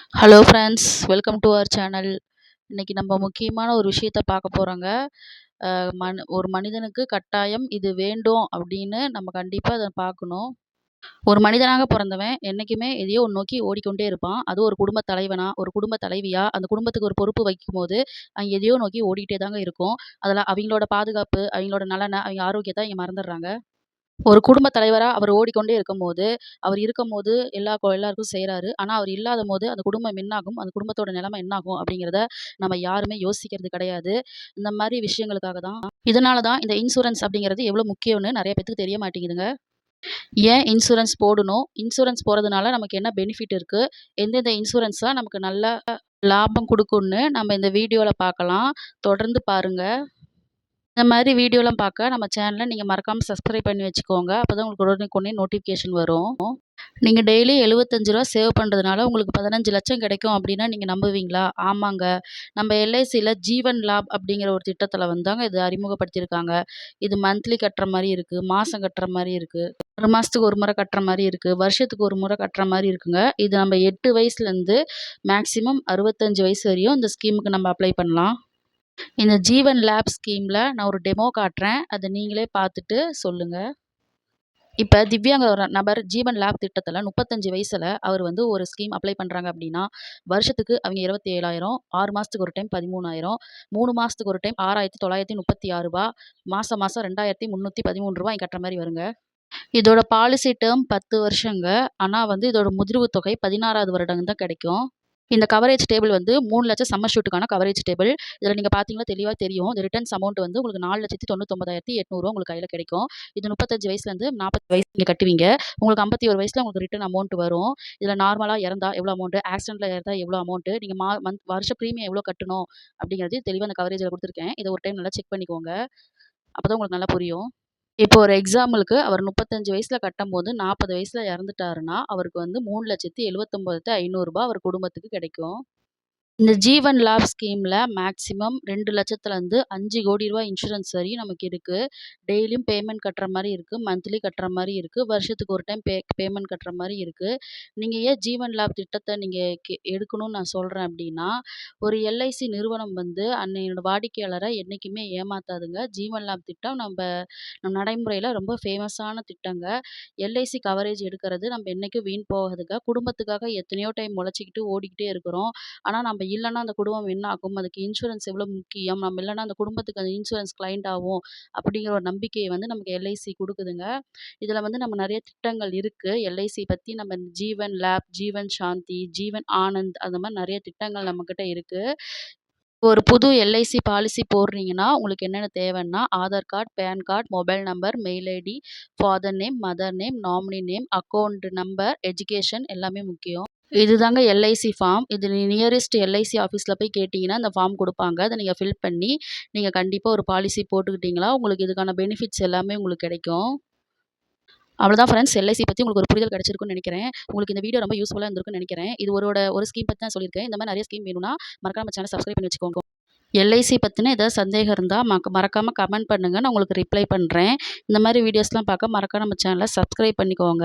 Hello friends, welcome to our channel. இன்னைக்கு நம்ம முக்கியமான ஒரு விஷயத்த பார்க்க போகிறோங்க. ஒரு மனிதனுக்கு கட்டாயம் இது வேண்டும் அப்படின்னு நம்ம கண்டிப்பாக அதை பார்க்கணும். ஒரு மனிதனாக பிறந்தவன் என்றைக்குமே எதையோ ஒன்று நோக்கி ஓடிக்கொண்டே இருப்பான். அதுவும் ஒரு குடும்ப தலைவனா, ஒரு குடும்ப தலைவியா, அந்த குடும்பத்துக்கு ஒரு பொறுப்பு வைக்கும்போது அவங்க எதையோ நோக்கி ஓடிக்கிட்டே தாங்க இருக்கும். அதில் அவங்களோட பாதுகாப்பு, அவங்களோட நலனை, அவங்க ஆரோக்கியத்தை அவங்க மறந்துடுறாங்க. ஒரு குடும்ப தலைவரா அவர் ஓடிக்கொண்டே இருக்கும்போது, அவர் இருக்கும்போது எல்லாருக்கும் செய்றாரு. ஆனா, அவர் இல்லாதபோது அந்த குடும்பம் என்னாகும்? அந்த குடும்பத்தோட நிலைமை என்னாகும்? அப்படிங்கிறத நம்ம யாருமே யோசிக்கிறது கிடையாது. இந்த மாரி விஷயங்களுக்காக தான் இதனால தான் இந்த இன்சூரன்ஸ் அப்படிங்கிறது எவ்வளோ முக்கியம்னு நெறைய பேத்துக்கு தெரிய மாட்டேங்குதுங்க. ஏன் இன்சூரன்ஸ் போடணும்? இன்சூரன்ஸ் போடுறதுனால நமக்கு என்ன பெனிஃபிட் இருக்கு? எந்தெந்த இன்சூரன்ஸ்லாம் நமக்கு நல்ல லாபம் குடுக்கும்னு நம்ம இந்த வீடியோல பார்க்கலாம். தொடர்ந்து பாருங்க. இந்த மாரி வீடியோலாம் பார்க்க நம்ம சேனல நீங்க மறக்காம சப்ஸ்கிரைப் பண்ணி வச்சுக்கோங்க. அப்பதான் உங்களுக்கு உடனுக்குடனே நோட்டிஃபிகேஷன் வரும். நீங்க டெய்லி ரூ. 75 சேவ் பண்றதுனால உங்களுக்கு 15,00,000 கிடைக்கும் அப்டின்னா நீங்க நம்புவீங்களா? ஆமாங்க. நம்ம எல்ஐசில ஜீவன் லாப் அப்படிங்கிற ஒரு திட்டத்தில வந்துதாங்க இது அறிமுகப்படுத்தியிருக்காங்க. இது மந்த்லி கட்டுற மாரி இருக்கு. மாசம் கட்டுற மாரி இருக்கு. 1 மாசத்துக்கு ஒரு முறை கட்டுற மாரி இருக்கு. வருஷத்துக்கு ஒரு முறை கட்டுற மாரி இருக்குங்க. இது நம்ம 8 வயசுலேருந்து மேக்ஸிமம் 65 வயசு வரையும் இந்த ஸ்கீமுக்கு நம்ம அப்ளை பண்ணலாம். இந்த ஜீவன் லேப் ஸ்கீம்ல நான் ஒரு டெமோ காட்டுறேன். அத நீங்களே பார்த்துட்டு சொல்லுங்க. இப்ப திவ்யாங்க ஒரு நபர் ஜீவன் லேப் திட்டத்துல 35 வயசுல அவர் வந்து ஒரு ஸ்கீம் அப்ளை பண்றாங்க அப்டின்னா, வருஷத்துக்கு அவங்க 27,000, 6 மாசத்துக்கு ஒரு டைம் 13,000, 3 மாசத்துக்கு ஒரு டைம் ரூ. 6,936, மாசம் மாசம் ரூ. 2,313 கட்டுற மாரி வருங்க. இதோட பாலிசி டெர்ம் 10 வருஷங்க. ஆனா வந்து இதோட முதிர்வு தொகை 16வது வருடம் தான் கிடைக்கும். இந்த கவரேஜ் டேபிள் வந்து 3,00,000 சம்மர் ஷூட்டுக்கான கவரேஜ் டேபிள். இதில நீங்க பார்த்தீங்கன்னா தெளிவா தெரியும். இந்த ரிட்டர்ன்ஸ் அமௌண்ட் வந்து உங்களுக்கு ரூ. 4,99,800 உங்களுக்கு கையில கிடைக்கும். இது 35 வயசுலேருந்து 40 வயசு நீங்க கட்டுவீங்க. உங்களுக்கு 51 வயசுல உங்களுக்கு ரிட்டர்ன் அமௌண்ட் வரும். இதில நார்மலா இறந்தா எவ்வளோ அமௌண்ட், ஆக்சிடென்ட்ல இறந்தா எவ்வளோ அமௌண்ட், நீங்க வருஷ பிரீமியம் எவ்வளோ கட்டணும் அப்படிங்கிறது தெளிவா அந்த கவரேஜ்ல குடுத்துருக்கேன். இத ஒரு டைம் நல்லா செக் பண்ணிக்கோங்க. அப்பதான் உங்களுக்கு நல்லா புரியும். இப்போ ஒரு எக்ஸாம்பிளுக்கு அவர் 35 வயசுல கட்டம்போது 40 வயசுல இறந்துட்டாருன்னா, அவருக்கு வந்து ரூ. 3,79,500 அவர் குடும்பத்துக்கு கிடைக்கும். இந்த ஜீவன் லாப் ஸ்கீம்ல மேக்ஸிமம் 2,00,000லேருந்து ரூ. 5,00,00,000 இன்சூரன்ஸ் வரையும் நமக்கு இருக்கு. டெய்லியும் பேமெண்ட் கட்டுற மாரி இருக்கு. மந்த்லி கட்டுற மாரி இருக்கு. வருஷத்துக்கு ஒரு டைம் பேமெண்ட் கட்டுற மாரி இருக்கு. நீங்க ஏன் ஜீவன் லாப் திட்டத்த நீங்க எடுக்கணும்னு நான் சொல்றேன் அப்டின்னா, ஒரு எல்ஐசி நிறுவனம் வந்து அன்னையோட வாடிக்கையாளர என்னைக்குமே ஏமாத்தாதுங்க. ஜீவன் லாப் திட்டம் நம்ம நடைமுறையில ரொம்ப ஃபேமஸான திட்டங்க. எல்ஐசி கவரேஜ் எடுக்கிறது நம்ம என்னைக்கும் வீண் போகாதுங்க. குடும்பத்துக்காக எத்தனையோ டைம் உழைச்சுக்கிட்டு ஓடிக்கிட்டே இருக்கிறோம். ஆனா, நம்ம இல்லன்னா அந்த குடும்பம் என்ன ஆகும்? அதுக்கு இன்சூரன்ஸ் எவ்வளோ முக்கியம்? நம்ம இல்லன்னா அந்த குடும்பத்துக்கு அந்த இன்சூரன்ஸ் கிளையண்ட் ஆவோம். அப்படிங்கிற ஒரு நம்பிக்கைய வந்து நமக்கு எல்ஐசி குடுக்குதுங்க. இதுல வந்து நம்ம நெறைய திட்டங்கள் இருக்கு. எல்ஐசி பத்தி நம்ம ஜீவன் லேப், ஜீவன் சாந்தி, ஜீவன் ஆனந்த் அந்த மாரி நெறைய திட்டங்கள் நம்மகிட்ட இருக்கு. ஒரு புது எல்ஐசி பாலிசி போடுறீங்கன்னா, உங்களுக்கு என்னென்ன தேவைன்னா, Aadhaar card, PAN card, mobile number, mail ID, father name, mother name, nominee name, account number, education எல்லாமே முக்கியம். இதுதாங்க எல்ஐசி ஃபார்ம். இது நியரஸ்ட் எல்ஐசி ஆஃபீஸ்ல போய் கேட்டீங்கன்னா, இந்த ஃபார்ம் குடுப்பாங்க. அத நீங்க ஃபில் பண்ணி, நீங்க கண்டிப்பா ஒரு பாலிசி போட்டுக்கிட்டீங்களா, உங்களுக்கு இதுக்கான பெனிஃபிட்ஸ் எல்லாமே உங்களுக்கு கிடைக்கும். அவ்வளோதான் ஃப்ரெண்ட்ஸ். எல்ஐசி பத்தி உங்களுக்கு ஒரு புரிதல் கிடைச்சிருக்கும்னு நெனைக்கிறேன். உங்களுக்கு இந்த வீடியோ ரொம்ப யூஸ்ஃபுல்லா இருந்திருக்கும்னு நெனைக்கிறேன். இது ஒரு ஸ்கீம் பத்தி தான் சொல்லியிருக்கேன். இந்த மாரி நெறைய ஸ்கீம் வேணும்னா, மறக்காம நம்ம சேனல சப்ஸ்கிரைப் பண்ணி வச்சுக்கோங்க. எல்ஐசி பத்தின ஏதாவது சந்தேகம் இருந்தா மறக்காம கமெண்ட் பண்ணுங்க. நான் உங்களுக்கு ரிப்ளை பண்றேன். இந்த மாரி வீடியோஸ்லாம் பார்க்க மறக்காம நம்ம சேனல சப்ஸ்கிரைப் பண்ணிக்கோங்க.